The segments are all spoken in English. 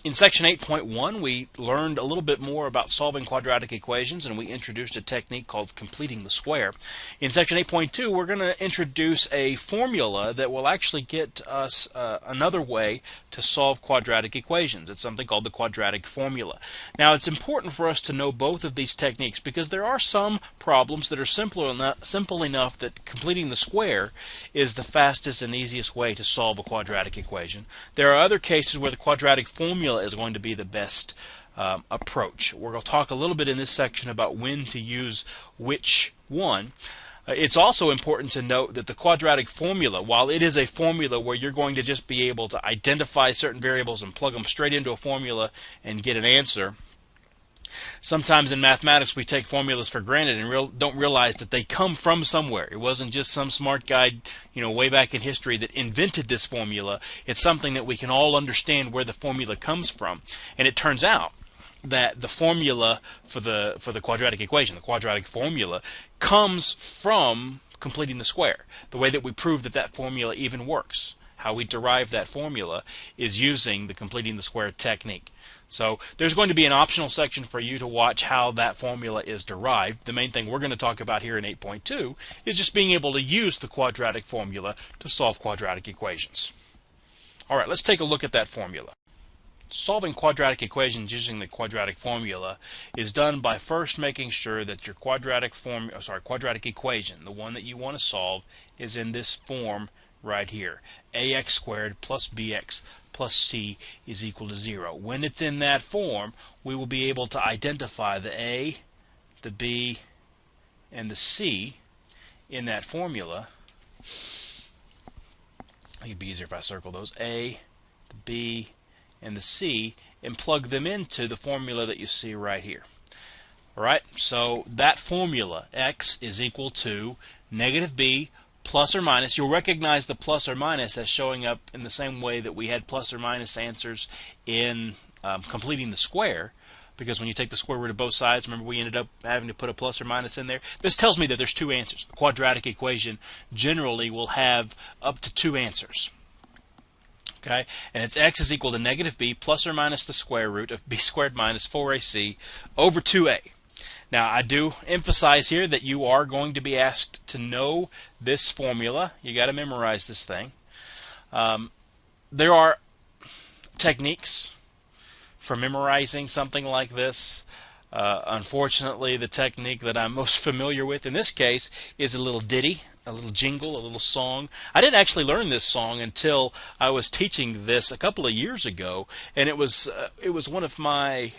In section 8.1, we learned a little bit more about solving quadratic equations, and we introduced a technique called completing the square. In section 8.2, we're going to introduce a formula that will actually get us another way to solve quadratic equations. It's something called the quadratic formula. Now, it's important for us to know both of these techniques because there are some problems that are simple enough that completing the square is the fastest and easiest way to solve a quadratic equation. There are other cases where the quadratic formula is going to be the best approach. We're going to talk a little bit in this section about when to use which one. It's also important to note that the quadratic formula, while it is a formula where you're going to just be able to identify certain variables and plug them straight into a formula and get an answer, sometimes in mathematics we take formulas for granted and don't realize that they come from somewhere. It wasn't just some smart guy, way back in history that invented this formula. It's something that we can all understand where the formula comes from. And it turns out that the formula for the quadratic equation, the quadratic formula, comes from completing the square. The way that we prove that formula even works, how we derive that formula, is using the completing the square technique. So there's going to be an optional section for you to watch how that formula is derived. The main thing we're going to talk about here in 8.2 is just being able to use the quadratic formula to solve quadratic equations. Alright, let's take a look at that formula. Solving quadratic equations using the quadratic formula is done by first making sure that your quadratic equation, the one that you want to solve, is in this form right here. ax squared plus bx plus c is equal to 0. When it's in that form, we will be able to identify the a, the b, and the c in that formula. It'd be easier if I circle those. A, the b, and the c, and plug them into the formula that you see right here. Alright, so that formula, x is equal to negative b plus or minus. You'll recognize the plus or minus as showing up in the same way that we had plus or minus answers in completing the square, because when you take the square root of both sides, remember we ended up having to put a plus or minus in there. This tells me that there's two answers. A quadratic equation generally will have up to two answers. Okay, and it's x is equal to negative b plus or minus the square root of b squared minus 4ac over 2a. Now, I do emphasize here that you are going to be asked to know this formula. You got to memorize this thing. There are techniques for memorizing something like this. Unfortunately, the technique that I'm most familiar with in this case is a little ditty, a little jingle, a little song. I didn't actually learn this song until I was teaching this a couple of years ago, and it was one of my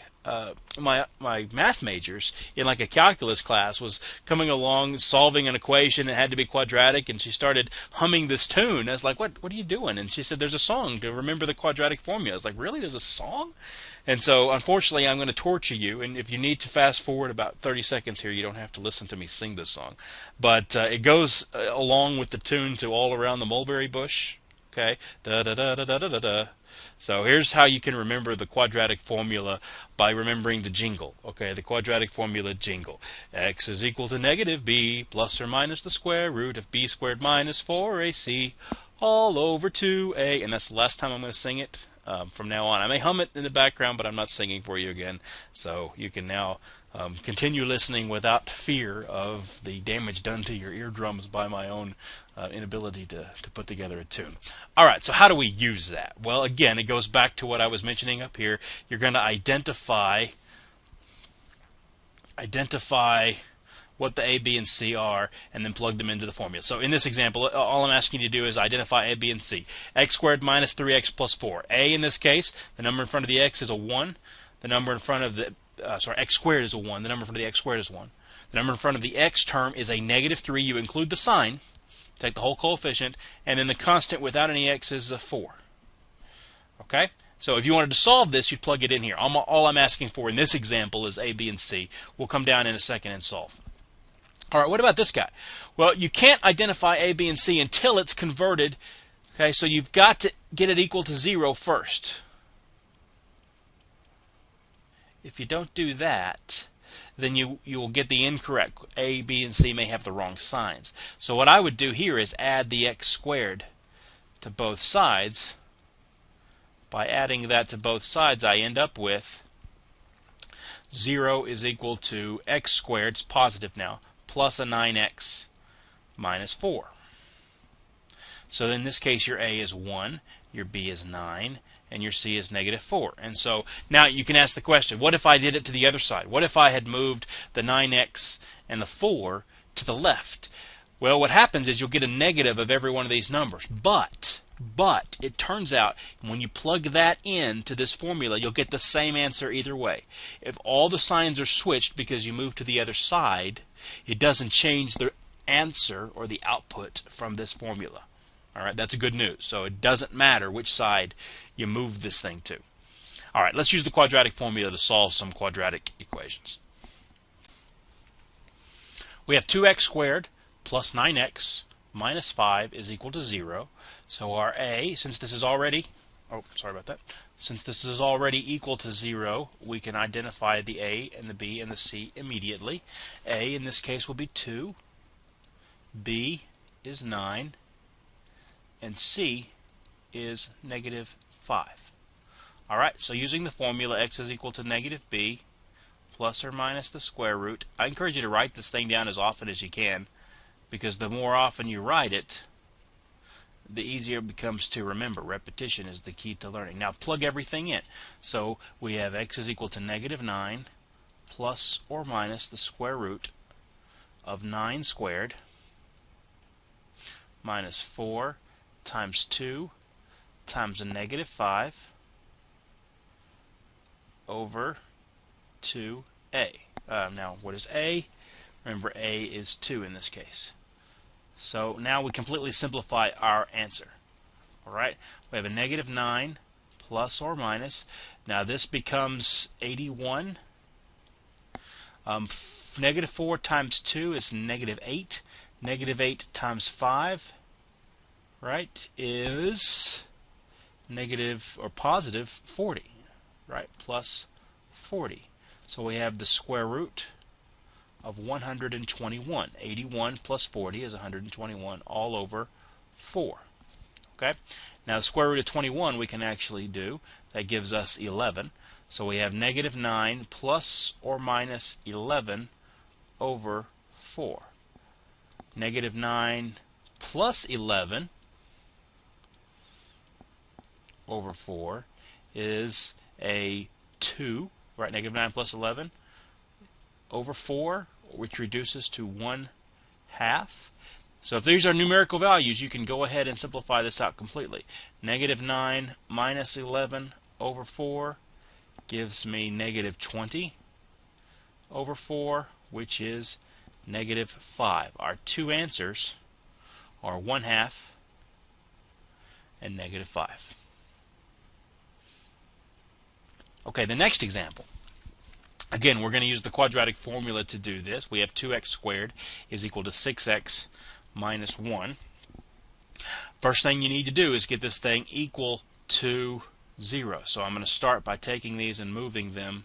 math majors in like a calculus class was coming along solving an equation. It had to be quadratic, and she started humming this tune. I was like, what are you doing? And she said, there's a song to remember the quadratic formula. I was like, really, there's a song? And so unfortunately I'm going to torture you, and if you need to fast forward about 30 seconds here, you don't have to listen to me sing this song, but it goes along with the tune to All Around the Mulberry Bush. Okay, da da da da da da da. So here's how you can remember the quadratic formula by remembering the jingle. Okay, the quadratic formula jingle. X is equal to negative b plus or minus the square root of b squared minus 4ac all over 2a. And that's the last time I'm going to sing it from now on. I may hum it in the background, but I'm not singing for you again. So you can now continue listening without fear of the damage done to your eardrums by my own inability to put together a tune. Alright, so how do we use that? Well, again, it goes back to what I was mentioning up here. You're going to identify what the a, b, and c are, and then plug them into the formula. So in this example, all I'm asking you to do is identify a, b, and c. X squared minus 3x plus 4. A, in this case, the number in front of the x is a 1. The number in front of the x squared is a 1. The number in front of the x squared is 1. The number in front of the x term is a negative 3. You include the sign, take the whole coefficient, and then the constant without any x is a 4. Okay? So if you wanted to solve this, you'd plug it in here. All I'm asking for in this example is a, b, and c. We'll come down in a second and solve. Alright, what about this guy? Well, you can't identify a, b, and c until it's converted. Okay, so you've got to get it equal to 0 first. If you don't do that, then you will get the incorrect. A, b, and c may have the wrong signs. So what I would do here is add the x squared to both sides By adding that to both sides, I end up with 0 is equal to x squared, it's positive now, plus a 9x minus 4. So in this case, your A is 1, your B is 9, and your C is negative 4. And so now you can ask the question, what if I did it to the other side? What if I had moved the 9x and the 4 to the left? Well, what happens is you'll get a negative of every one of these numbers. But it turns out when you plug that into this formula, you'll get the same answer either way. If all the signs are switched because you move to the other side, it doesn't change the answer or the output from this formula. All right, that's good news. So it doesn't matter which side you move this thing to. All right, let's use the quadratic formula to solve some quadratic equations. We have 2x squared plus 9x minus 5 is equal to 0. So our A, since this is already, since this is already equal to 0, we can identify the A and the B and the C immediately. A in this case will be 2, B is 9, and C is negative 5. Alright, so using the formula x is equal to negative b plus or minus the square root. I encourage you to write this thing down as often as you can, because the more often you write it, the easier it becomes to remember. Repetition is the key to learning. Now plug everything in. So we have x is equal to negative 9 plus or minus the square root of 9 squared minus 4 times 2 times a negative 5 over 2a. Now what is a? Remember, a is 2 in this case. So now we completely simplify our answer. Alright, we have a negative 9 plus or minus. Now this becomes 81. Negative 4 times 2 is negative 8. Negative 8 times 5, right, is negative or positive 40, right, plus 40. So we have the square root of 121. 81 plus 40 is 121 all over 4. Okay? Now the square root of 21 we can actually do. That gives us 11. So we have negative 9 plus or minus 11 over 4. Negative 9 plus 11 over 4 is a 2, right? Negative 9 plus 11 over 4, which reduces to 1/2. So if these are numerical values, you can go ahead and simplify this out completely. Negative 9 minus 11 over 4 gives me negative 20 over 4, which is negative 5. Our two answers are 1/2 and negative 5. Okay, the next example. Again, we're going to use the quadratic formula to do this. We have 2x squared is equal to 6x minus 1. First thing you need to do is get this thing equal to 0. So I'm going to start by taking these and moving them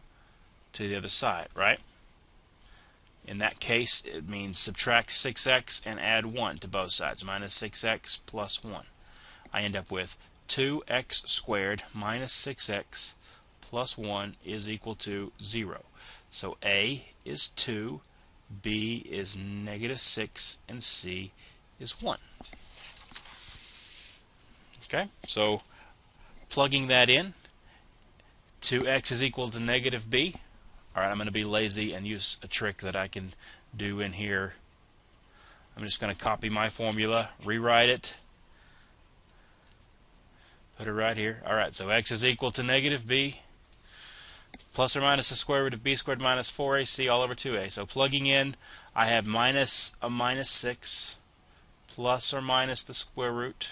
to the other side, right? In that case, it means subtract 6x and add 1 to both sides. Minus 6x plus 1. I end up with 2x squared minus 6x plus 1 is equal to 0. So A is 2, B is negative 6, and C is 1. Okay, so plugging that in, 2x is equal to negative b. Alright, I'm going to be lazy and use a trick that I can do in here. I'm just going to copy my formula, rewrite it, put it right here. Alright, so x is equal to negative b plus or minus the square root of b squared minus 4ac all over 2a. So plugging in, I have minus a minus 6 plus or minus the square root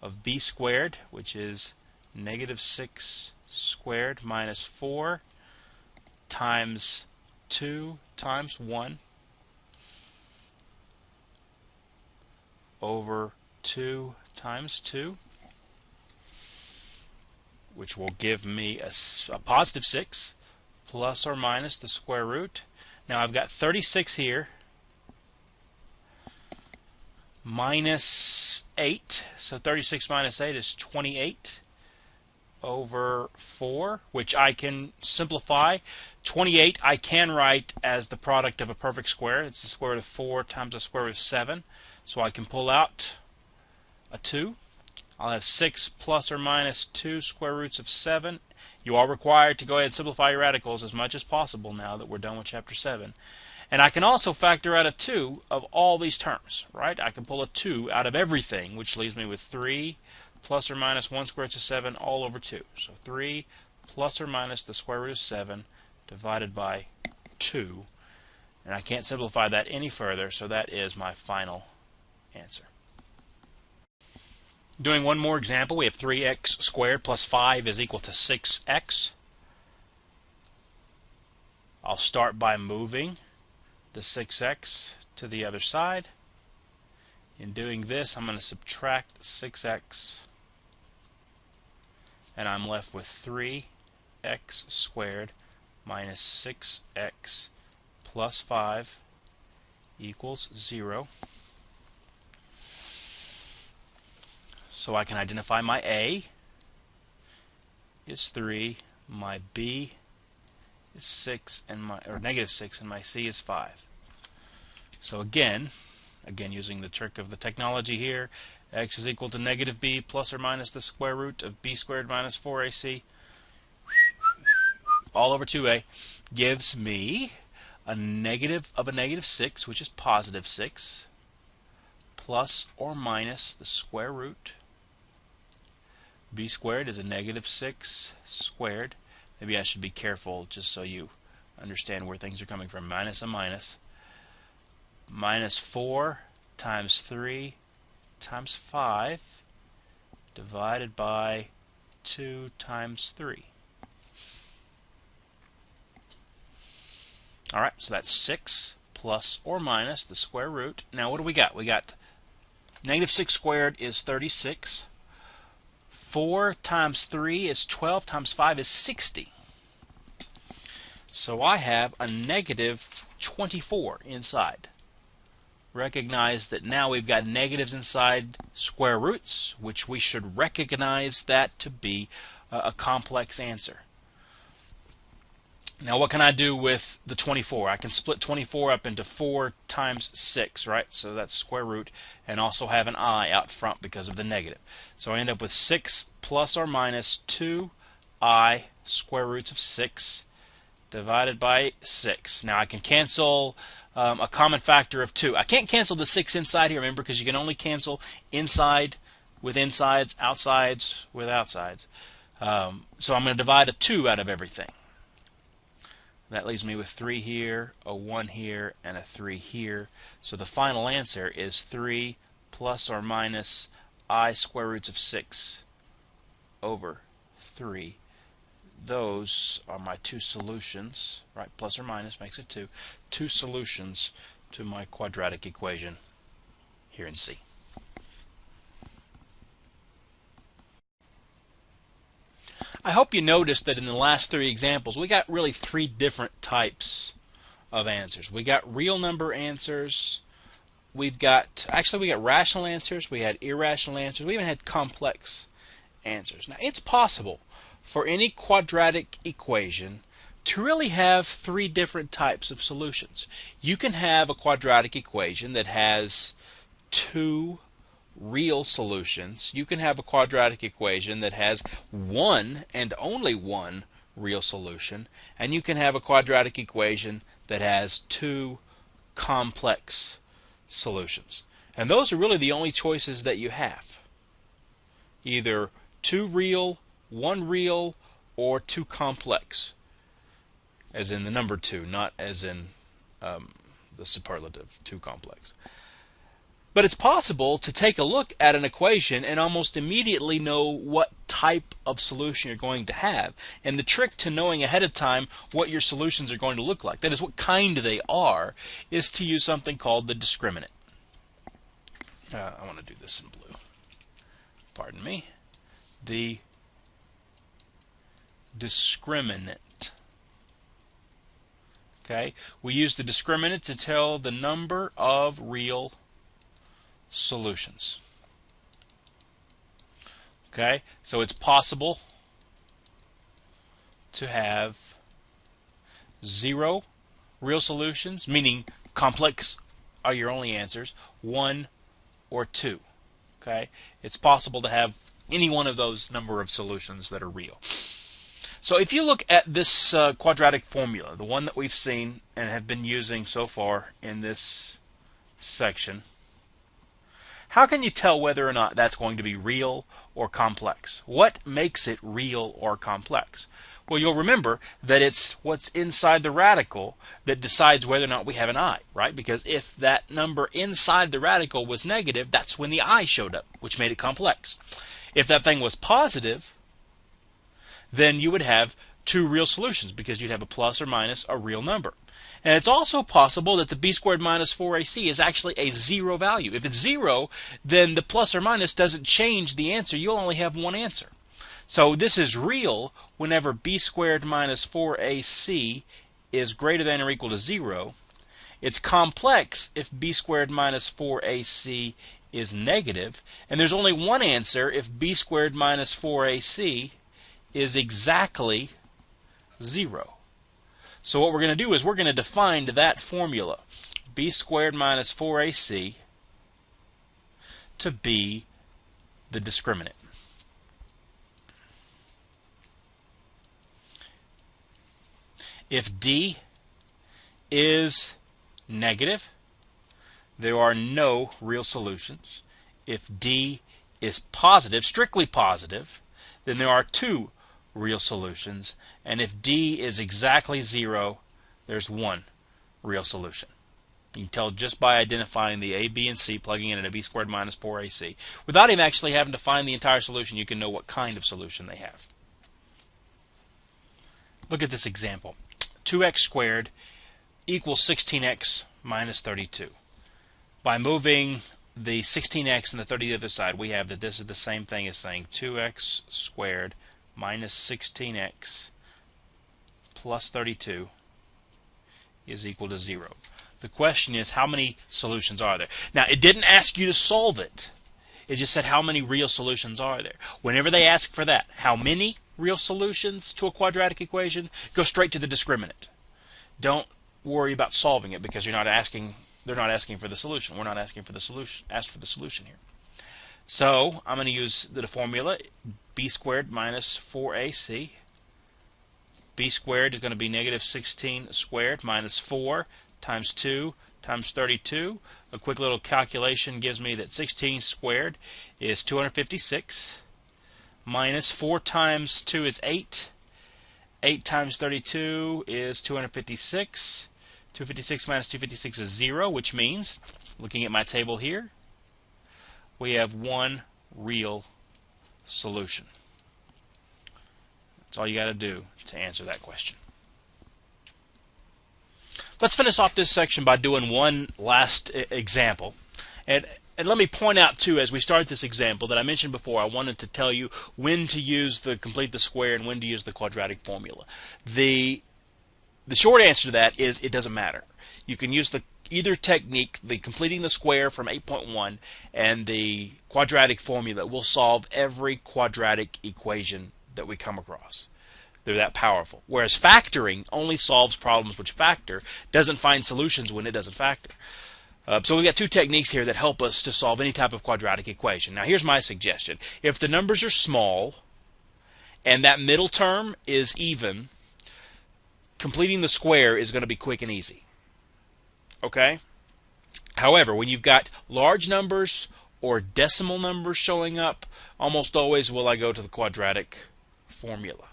of b squared, which is negative 6 squared minus 4 times 2 times 1 over 2 times 2, which will give me a positive 6 plus or minus the square root. Now I've got 36 here minus 8, so 36 minus 8 is 28. over 4, which I can simplify. 28 I can write as the product of a perfect square. It's the square root of 4 times the square root of 7. So I can pull out a 2. I'll have 6 plus or minus 2 square roots of 7. You are required to go ahead and simplify your radicals as much as possible now that we're done with chapter 7. And I can also factor out a 2 of all these terms, right? I can pull a 2 out of everything, which leaves me with 3 plus or minus 1 square root of 7 all over 2. So 3 plus or minus the square root of 7 divided by 2. And I can't simplify that any further, so that is my final answer. Doing one more example, we have 3x squared plus 5 is equal to 6x. I'll start by moving the 6x to the other side. In doing this, I'm going to subtract 6x, and I'm left with 3x squared minus 6x plus 5 equals 0. So I can identify my A is 3, my B is 6, and negative 6, and my C is 5. So again using the trick of the technology here, x is equal to negative b plus or minus the square root of b squared minus 4ac all over 2a gives me a negative of a negative 6, which is positive 6, plus or minus the square root. B squared is a negative 6 squared. Maybe I should be careful just so you understand where things are coming from. Minus a minus. Minus 4 times 3 times 5 divided by 2 times 3. Alright, so that's 6 plus or minus the square root. Now what do we got? We got negative 6 squared is 36. 4 times 3 is 12 times 5 is 60. So I have a negative 24 inside. Recognize that now we've got negatives inside square roots, which we should recognize that to be a complex answer. Now what can I do with the 24? I can split 24 up into 4 times 6, right? So that's square root, and also have an I out front because of the negative. So I end up with 6 plus or minus 2I square roots of 6 divided by 6. Now I can cancel a common factor of 2. I can't cancel the 6 inside here, remember, because you can only cancel inside with insides, outsides with outsides. So I'm going to divide a 2 out of everything. That leaves me with 3 here, a 1 here, and a 3 here. So the final answer is 3 plus or minus I square roots of 6 over 3. Those are my two solutions, right? Plus or minus makes it 2. Two solutions to my quadratic equation here in C. I hope you noticed that in the last 3 examples we got really 3 different types of answers. We got real number answers, we got rational answers, we had irrational answers, we even had complex answers. Now it's possible for any quadratic equation to really have 3 different types of solutions. You can have a quadratic equation that has 2 real solutions. You can have a quadratic equation that has 1 and only 1 real solution, and you can have a quadratic equation that has 2 complex solutions. And those are really the only choices that you have. Either 2 real, 1 real, or 2 complex, as in the number 2, not as in the superlative 2 complex. But it's possible to take a look at an equation and almost immediately know what type of solution you're going to have. And the trick to knowing ahead of time what your solutions are going to look like, that is what kind they are, is to use something called the discriminant. I want to do this in blue. Pardon me. The discriminant. Okay, we use the discriminant to tell the number of real solutions. Okay, so it's possible to have 0 real solutions, meaning complex are your only answers, 1 or 2. Okay? It's possible to have any one of those number of solutions that are real. So if you look at this quadratic formula, the one that we've seen and have been using so far in this section, how can you tell whether or not that's going to be real or complex? What makes it real or complex? Well, you'll remember that it's what's inside the radical that decides whether or not we have an I, right? Because if that number inside the radical was negative, that's when the I showed up, which made it complex. If that thing was positive, then you would have 2 real solutions because you'd have a plus or minus a real number. And it's also possible that the b squared minus 4ac is actually a 0 value. If it's 0, then the plus or minus doesn't change the answer. You'll only have one answer. So this is real whenever b squared minus 4ac is greater than or equal to 0. It's complex if b squared minus 4ac is negative. And there's only one answer if b squared minus 4ac is exactly 0. So what we're going to do is we're going to define that formula, b squared minus 4ac, to be the discriminant. If d is negative, there are no real solutions. If d is positive, strictly positive, then there are 2 real solutions. And if d is exactly 0, there's 1 real solution. You can tell just by identifying the a, b, and c, plugging in a b squared minus 4ac. Without even actually having to find the entire solution, you can know what kind of solution they have. Look at this example. 2x squared equals 16x minus 32. By moving the 16x and the 30 to the other side, we have that this is the same thing as saying 2x squared minus 16x plus 32 is equal to 0. The question is, how many solutions are there? Now, it didn't ask you to solve it. It just said how many real solutions are there. Whenever they ask for that, how many real solutions to a quadratic equation, go straight to the discriminant. Don't worry about solving it because they're not asking for the solution. We're not asking for the solution. Asked for the solution here. So I'm going to use the formula b squared minus 4ac. B squared is going to be negative 16 squared minus 4 times 2 times 32. A quick little calculation gives me that 16 squared is 256 minus 4 times 2 is 8. 8 times 32 is 256. 256 minus 256 is 0, which means, looking at my table here, we have 1 real solution. That's all you got to do to answer that question. Let's finish off this section by doing one last example. And let me point out, too, as we start this example that I mentioned before, I wanted to tell you when to use the complete the square and when to use the quadratic formula. The short answer to that is it doesn't matter. You can use either technique, the completing the square from 8.1 and the quadratic formula will solve every quadratic equation that we come across. They're that powerful. Whereas factoring only solves problems which factor, doesn't find solutions when it doesn't factor. So we've got 2 techniques here that help us to solve any type of quadratic equation. Now here's my suggestion. If the numbers are small and that middle term is even, completing the square is going to be quick and easy. Okay? However, when you've got large numbers or decimal numbers showing up, almost always will I go to the quadratic formula.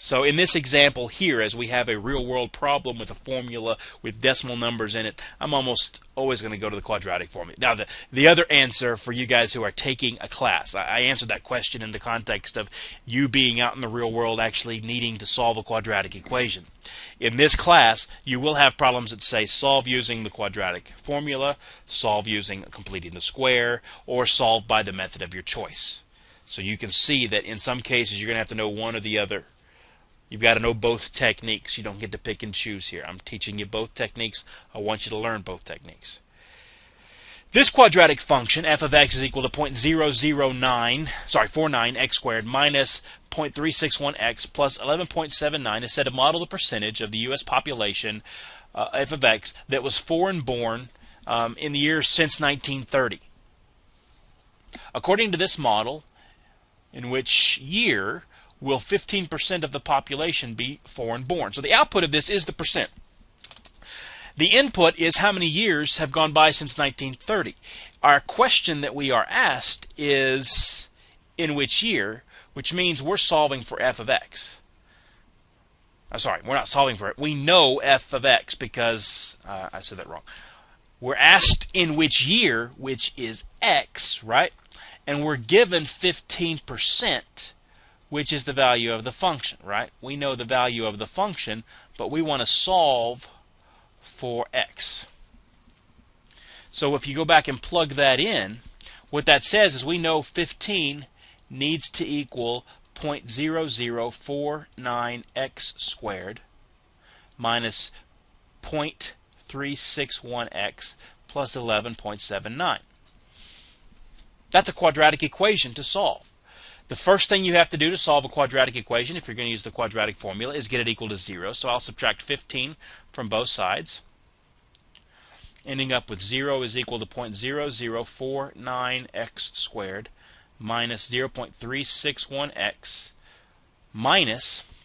So in this example here, as we have a real-world problem with a formula with decimal numbers in it, I'm almost always going to go to the quadratic formula. Now, the other answer for you guys who are taking a class, I answered that question in the context of you being out in the real world actually needing to solve a quadratic equation. In this class, you will have problems that say solve using the quadratic formula, solve using completing the square, or solve by the method of your choice. So you can see that in some cases you're going to have to know one or the other. You've got to know both techniques. You don't get to pick and choose here. I'm teaching you both techniques. I want you to learn both techniques. This quadratic function, f of x is equal to 49 x squared minus 0.361x plus 11.79 is said to model the percentage of the U.S. population, f of x, that was foreign born in the years since 1930. According to this model, in which year will 15% of the population be foreign born? So the output of this is the percent. The input is how many years have gone by since 1930. Our question that we are asked is in which year, which means we're solving for f of x. I'm sorry, we're not solving for it. We know f of x because I said that wrong. We're asked in which year, which is x, right? And we're given 15%, which is the value of the function, right? We know the value of the function, but we want to solve for x. So if you go back and plug that in, what that says is we know 15 needs to equal 0.0049x squared minus 0.361x plus 11.79. That's a quadratic equation to solve. The first thing you have to do to solve a quadratic equation, if you're going to use the quadratic formula, is get it equal to 0. So I'll subtract 15 from both sides, ending up with 0 is equal to 0.0049x squared minus 0.361x minus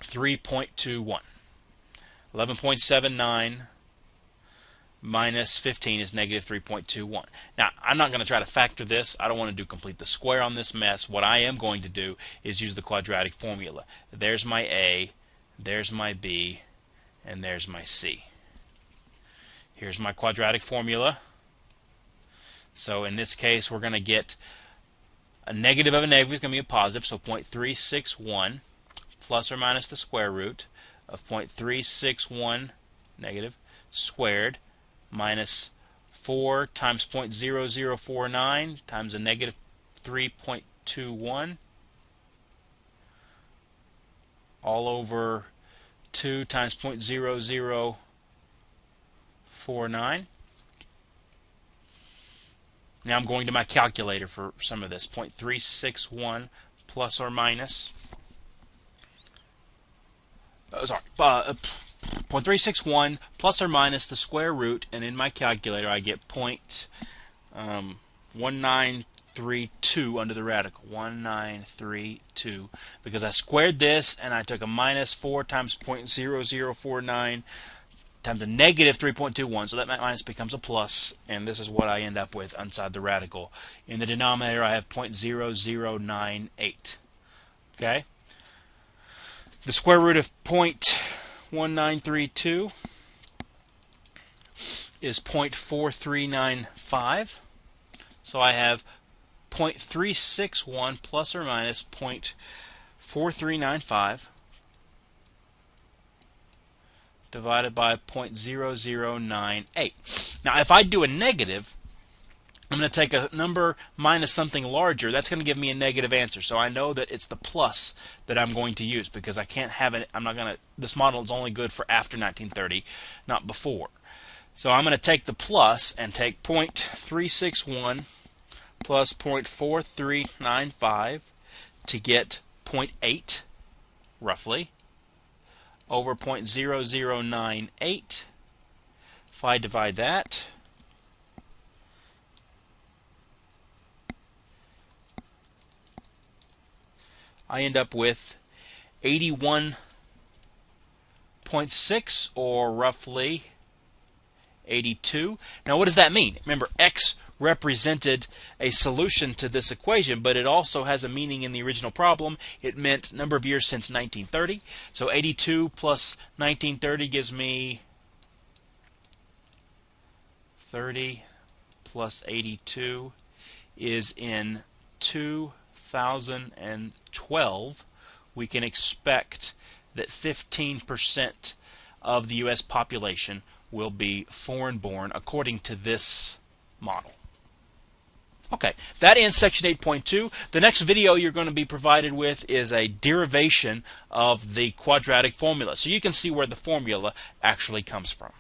3.21. 11.79 minus 15 is negative 3.21. Now, I'm not going to try to factor this. I don't want to do complete the square on this mess. What I am going to do is use the quadratic formula. There's my A, there's my B, and there's my C. Here's my quadratic formula. So in this case, we're going to get a negative of a negative is going to be a positive, so 0.361 plus or minus the square root of 0.361 negative squared minus 4 times 0.0049 times a negative 3.21 all over 2 times 0.0049. Now I'm going to my calculator for some of this. 0.361 plus or minus 0.361 plus or minus the square root, and in my calculator I get 0.1932 under the radical. 1932, because I squared this and I took a minus 4 times 0.0049 times a negative 3.21, so that minus becomes a plus, and this is what I end up with inside the radical. In the denominator I have 0.0098. Okay? The square root of 0.1932 is 0.4395. So I have 0.361 plus or minus 0.4395 divided by 0.0098. Now if I do a negative, I'm going to take a number minus something larger. That's going to give me a negative answer. So I know that it's the plus that I'm going to use, because I can't have it. I'm not going to. This model is only good for after 1930, not before. So I'm going to take the plus and take 0.361 plus 0.4395 to get 0.8 roughly over 0.0098. If I divide that, I end up with 81.6, or roughly 82. Now what does that mean? Remember, x represented a solution to this equation, but it also has a meaning in the original problem. It meant number of years since 1930. So 82 plus 1930 gives me 30 plus 82 is in 2012. We can expect that 15% of the U.S. population will be foreign born according to this model. Okay, that ends section 8.2. The next video you're going to be provided with is a derivation of the quadratic formula, so you can see where the formula actually comes from.